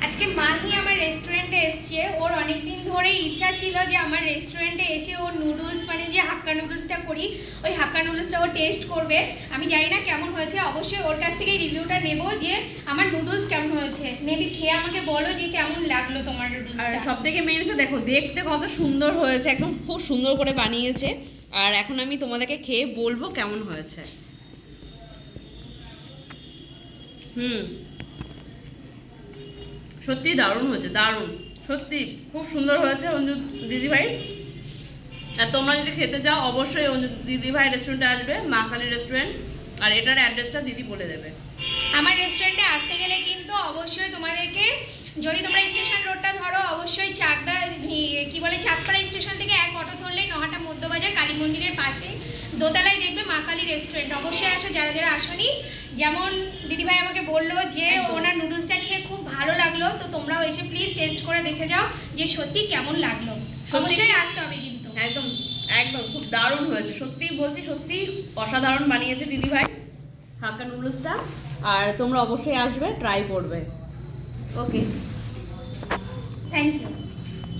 আজকে মাহি আমার রেস্টুরেন্টে এসছে। ওর অনেকদিন ধরে ইচ্ছা ছিল যে আমার রেস্টুরেন্টে এসে ওর নুডলস মানে যে হাক্কা নুডলসটা করি ওই হাক্কা নুডলসটা ও টেস্ট করবে। আমি জানি না কেমন হয়েছে, অবশ্যই ওর কাছ থেকে রিভিউটা নেব যে আমার নুডলস কেমন হয়েছে। মেবি খেয়ে আমাকে বলো যে কেমন লাগলো তোমার নুডলসটা। আর সবথেকে মেইন হচ্ছে দেখো দেখতে কত সুন্দর হয়েছে, একদম খুব সুন্দর করে বানিয়েছে। আর এখন আমি তোমাদেরকে খেয়ে বলবো কেমন হয়েছে। সত্যি দারুণ হয়েছে, দারুণ, সত্যি খুব সুন্দর হয়েছে অঞ্জু দিদিভাই। আর তোমরা যদি খেতে চাও অবশ্যই অঞ্জু দিদিভাই রেস্টুরেন্টে আসবে, মা কালী রেস্টুরেন্ট। আর এটার অ্যাড্রেসটা দিদি বলে দেবে। আমার রেস্টুরেন্টে আসতে গেলে কিন্তু অবশ্যই তোমাদেরকে, যদি তোমরা স্টেশন রোডটা ধরো, অবশ্যই চাকদা কি বলে চাঁদপাড়া স্টেশন থেকে এক অটো ধরলেই নহাটা মধ্যবাজার কালী মন্দিরের পাশে দোতলায় দেখবে মা কালী রেস্টুরেন্ট। অবশ্যই আসো যারা যারা আসোনি। যেমন দিদিভাই আমাকে বললো যে ওনার নুডলসটা খেয়ে খুব ভালো লাগলো, তো তোমরাও এসে প্লিজ টেস্ট করে দেখে যাও যে সত্যি কেমন লাগলো। অবশ্যই আসতে হবে কিন্তু। একদম একদম খুব দারুণ হয়েছে, সত্যি বলছি, সত্যি অসাধারণ বানিয়েছে দিদিভাই হাক্কা নুডলসটা। আর তোমরা অবশ্যই আসবে, ট্রাই করবে। ওকে, থ্যাংক ইউ।